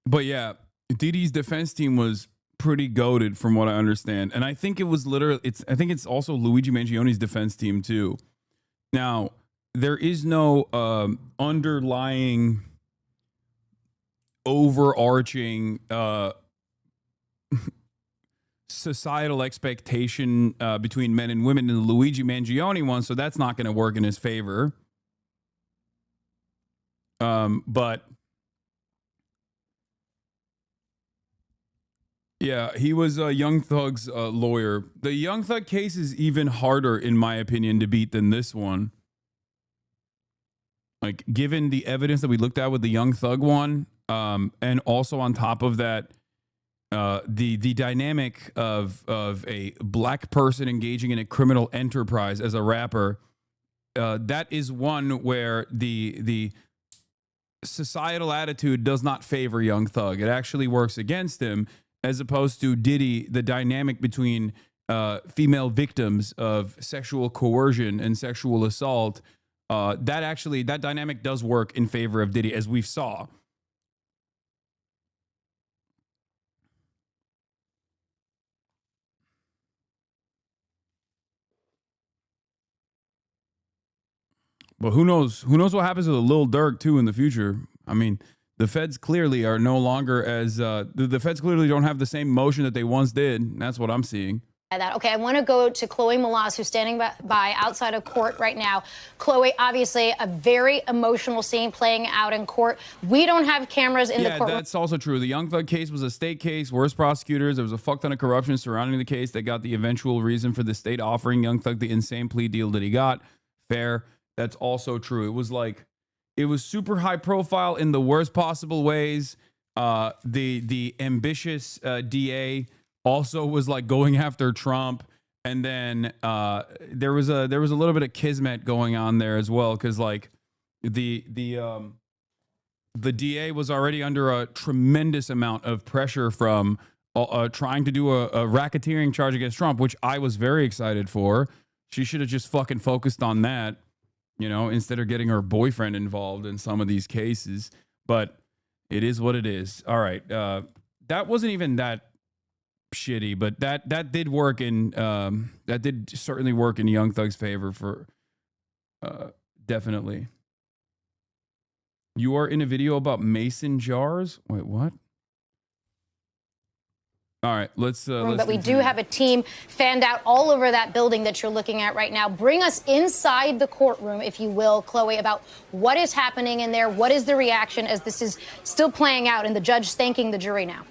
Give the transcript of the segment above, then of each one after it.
But yeah, Diddy's defense team was pretty goated from what I understand. And I think it was literally I think it's also Luigi Mangioni's defense team too. Now, there is no underlying overarching societal expectation between men and women in the Luigi Mangione one, so that's not going to work in his favor. But yeah, he was Young Thug's lawyer. The Young Thug case is even harder, in my opinion, to beat than this one. Like, given the evidence that we looked at with the Young Thug one, and also on top of that, the dynamic of a black person engaging in a criminal enterprise as a rapper, that is one where the societal attitude does not favor Young Thug. It actually works against him, as opposed to Diddy, the dynamic between female victims of sexual coercion and sexual assault. That dynamic does work in favor of Diddy, as we saw. But who knows? Who knows what happens with a Lil Durk too in the future? I mean, the feds clearly are no longer as the feds clearly don't have the same motion that they once did. That's what I'm seeing. That. Okay, I want to go to Chloe Malas, who's standing by outside of court right now. Chloe, obviously a very emotional scene playing out in court. We don't have cameras in the courtroom. Yeah, that's also true. The Young Thug case was a state case, worst prosecutors. There was a fuck ton of corruption surrounding the case that got the eventual reason for the state offering Young Thug the insane plea deal that he got. Fair. That's also true. It was super high profile in the worst possible ways. The ambitious DA also was like going after Trump, and then there was a little bit of kismet going on there as well, because like the DA was already under a tremendous amount of pressure from trying to do a racketeering charge against Trump, which I was very excited for. She should have just fucking focused on that, you know, instead of getting her boyfriend involved in some of these cases. But it is what it is. All right, that wasn't even that shitty, but that did work in that did certainly work in Young Thug's favor for definitely. You are in a video about mason jars? Wait, what? All right, let's but we do have a team fanned out all over that building that you're looking at right now. Bring us inside the courtroom, if you will, Chloe, about what is happening in there. What is the reaction as this is still playing out and the judge thanking the jury now?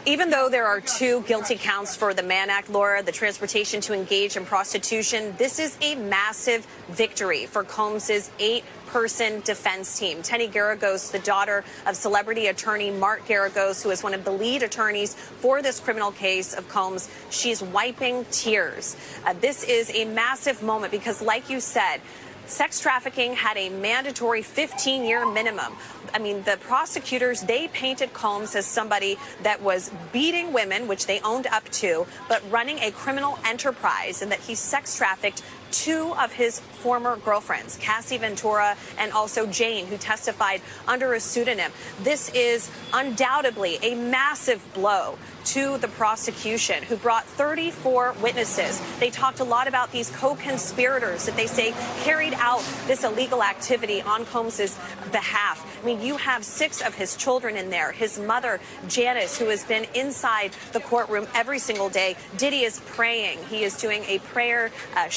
Even though there are 2 guilty counts for the Mann Act, Laura, the transportation to engage in prostitution, this is a massive victory for Combs's 8-person defense team. Tenny Garagos, the daughter of celebrity attorney Mark Garagos, who is one of the lead attorneys for this criminal case of Combs, she's wiping tears. This is a massive moment because, like you said, sex trafficking had a mandatory 15-year minimum. I mean, the prosecutors, they painted Combs as somebody that was beating women, which they owned up to, but running a criminal enterprise, and that he sex trafficked 2 of his former girlfriends, Cassie Ventura and also Jane, who testified under a pseudonym. This is undoubtedly a massive blow to the prosecution, who brought 34 witnesses. They talked a lot about these co-conspirators that they say carried out this illegal activity on Combs's behalf. I mean, you have 6 of his children in there. His mother, Janice, who has been inside the courtroom every single day. Diddy is praying. He is doing a prayer.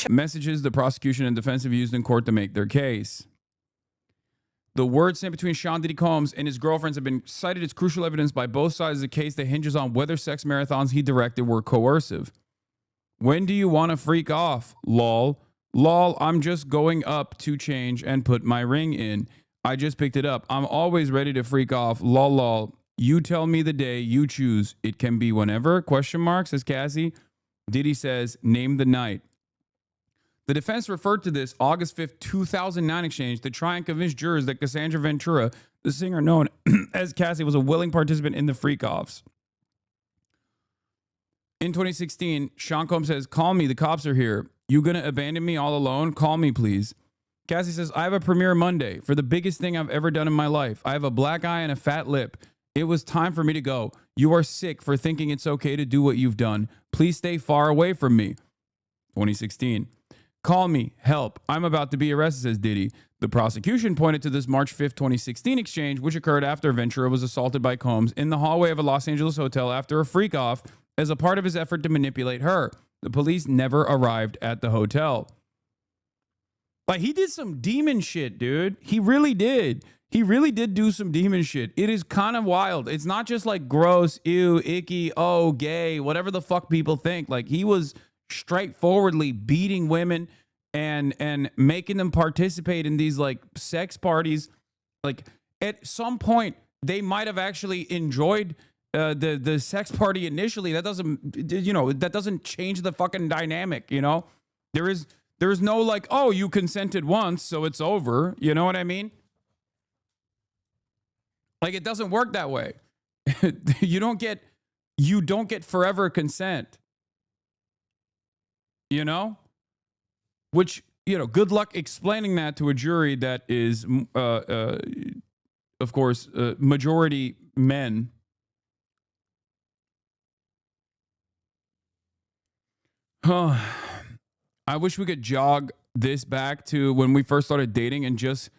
Messages the prosecution and defense have used in court to make their case. The words sent between Sean Diddy Combs and his girlfriends have been cited as crucial evidence by both sides of the case that hinges on whether sex marathons he directed were coercive. When do you want to freak off? Lol. Lol, I'm just going up to change and put my ring in. I just picked it up. I'm always ready to freak off. Lol, lol. You tell me the day you choose. It can be whenever? Question mark, says Cassie. Diddy says, name the night. The defense referred to this August 5th, 2009 exchange to try and convince jurors that Cassandra Ventura, the singer known as Cassie, was a willing participant in the freak-offs. In 2016, Sean Combs says, call me, the cops are here. You gonna abandon me all alone? Call me, please. Cassie says, I have a premiere Monday for the biggest thing I've ever done in my life. I have a black eye and a fat lip. It was time for me to go. You are sick for thinking it's okay to do what you've done. Please stay far away from me. 2016. Call me. Help. I'm about to be arrested, says Diddy. The prosecution pointed to this March 5th, 2016 exchange, which occurred after Ventura was assaulted by Combs in the hallway of a Los Angeles hotel after a freak-off as a part of his effort to manipulate her. The police never arrived at the hotel. Like, he did some demon shit, dude. He really did. He really did do some demon shit. It is kind of wild. It's not just like gross, ew, icky, oh, gay, whatever the fuck people think. Like, he was straightforwardly beating women and making them participate in these like sex parties. Like, at some point, they might have actually enjoyed the sex party initially. That doesn't change the fucking dynamic, you know? There's no like, oh, you consented once, so it's over. You know what I mean? Like, it doesn't work that way. You don't get forever consent. You know? Which, good luck explaining that to a jury that is, of course, majority men. I wish we could jog this back to when we first started dating and just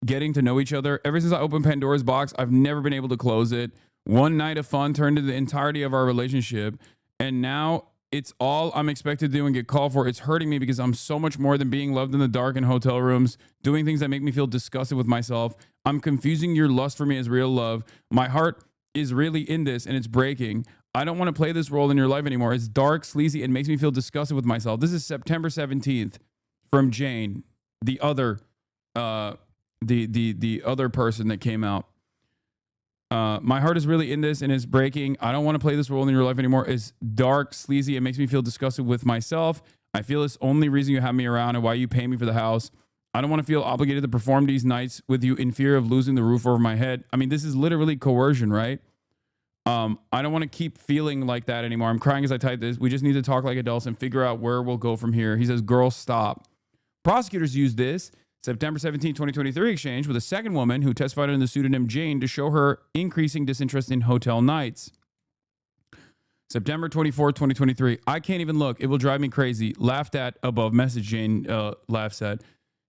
getting to know each other. Ever since I opened Pandora's box, I've never been able to close it. One night of fun turned into the entirety of our relationship. And now it's all I'm expected to do and get called for. It's hurting me because I'm so much more than being loved in the dark in hotel rooms, doing things that make me feel disgusted with myself. I'm confusing your lust for me as real love. My heart is really in this and it's breaking. I don't want to play this role in your life anymore. It's dark, sleazy, and makes me feel disgusted with myself. This is September 17th from Jane, the other the other person that came out. My heart is really in this and it's breaking. I don't want to play this role in your life anymore. It's dark, sleazy. It makes me feel disgusted with myself. I feel it's only reason you have me around and why you pay me for the house. I don't want to feel obligated to perform these nights with you in fear of losing the roof over my head. I mean, this is literally coercion, right? I don't want to keep feeling like that anymore. I'm crying as I type this. We just need to talk like adults and figure out where we'll go from here. He says, girl, stop. Prosecutors used this September 17, 2023 exchange with a second woman who testified under the pseudonym Jane to show her increasing disinterest in hotel nights. September 24, 2023. I can't even look. It will drive me crazy. Laughed at above message, Jane laughs at.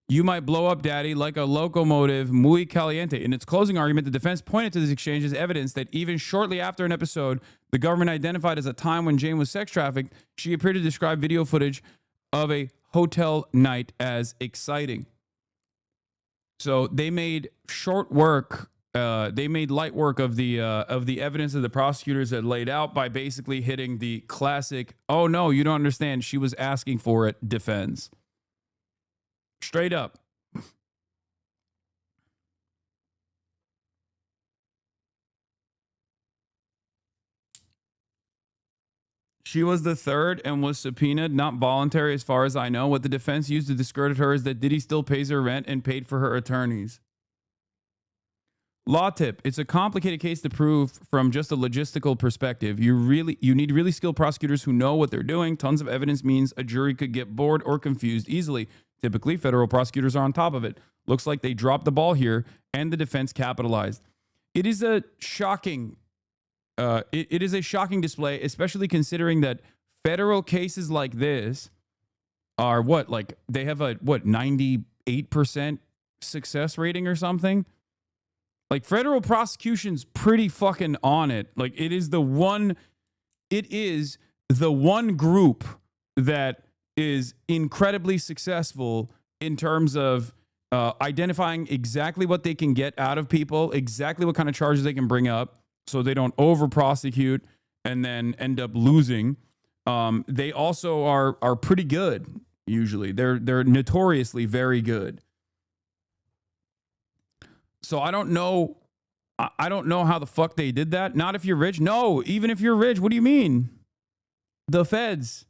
You might blow up, daddy, like a locomotive muy caliente. In its closing argument, the defense pointed to this exchange as evidence that even shortly after an episode the government identified as a time when Jane was sex trafficked, she appeared to describe video footage of a hotel night as exciting. So they made short work. They made light work of the evidence that the prosecutors had laid out by basically hitting the classic, oh no, you don't understand, she was asking for it defense. Straight up. She was the third and was subpoenaed, not voluntary as far as I know. What the defense used to discredit her is that Diddy still pays her rent and paid for her attorneys. Law tip. It's a complicated case to prove from just a logistical perspective. You need really skilled prosecutors who know what they're doing. Tons of evidence means a jury could get bored or confused easily. Typically, federal prosecutors are on top of it. Looks like they dropped the ball here, and the defense capitalized. It is a shocking it is a shocking display, especially considering that federal cases like this are they have a 98% success rating or something. Like, federal prosecution's pretty fucking on it. Like, it is the one group that is incredibly successful in terms of identifying exactly what they can get out of people, exactly what kind of charges they can bring up, so they don't over prosecute and then end up losing. They also are pretty good. Usually, they're notoriously very good. So I don't know how the fuck they did that. Not if you're rich. No, even if you're rich, what do you mean? The feds.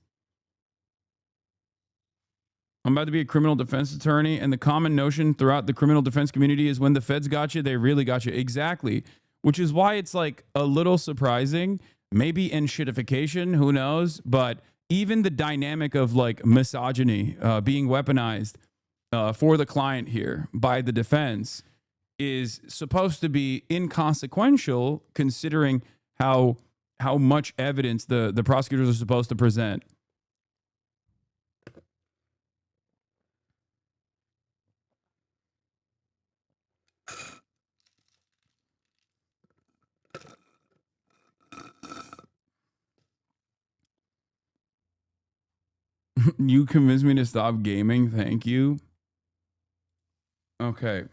I'm about to be a criminal defense attorney, and the common notion throughout the criminal defense community is when the feds got you, they really got you. Exactly. Which is why it's like a little surprising, maybe in shitification, who knows? But even the dynamic of like misogyny being weaponized for the client here by the defense is supposed to be inconsequential, considering how much evidence the prosecutors are supposed to present. You convinced me to stop gaming. Thank you. Okay.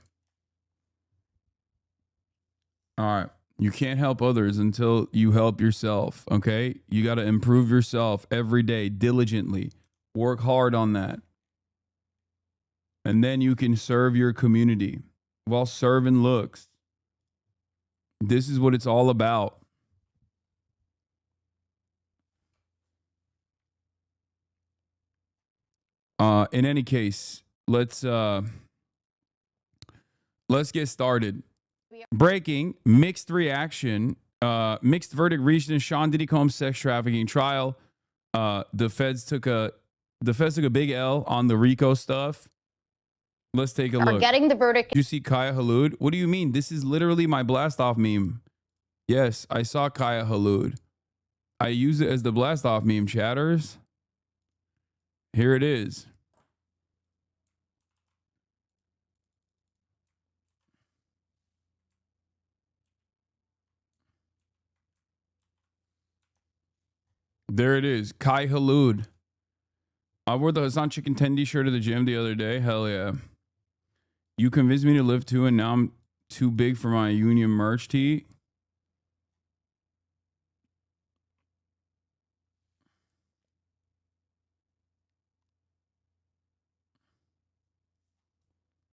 All right. You can't help others until you help yourself. Okay. You got to improve yourself every day diligently. Work hard on that. And then you can serve your community while serving looks. This is what it's all about. In any case, let's get started. Breaking, mixed reaction, mixed verdict reached in Sean Diddy Combs sex trafficking trial. The feds took a big L on the RICO stuff. Let's take a look. Getting the verdict. Did you see Kaya Halud? What do you mean? This is literally my blast off meme. Yes, I saw Kaya Halud. I use it as the blast off meme, chatters. Here it is. There it is. Kai Halud. I wore the Hassan Chicken Tendy shirt at the gym the other day. Hell yeah. You convinced me to live too, and now I'm too big for my union merch tee.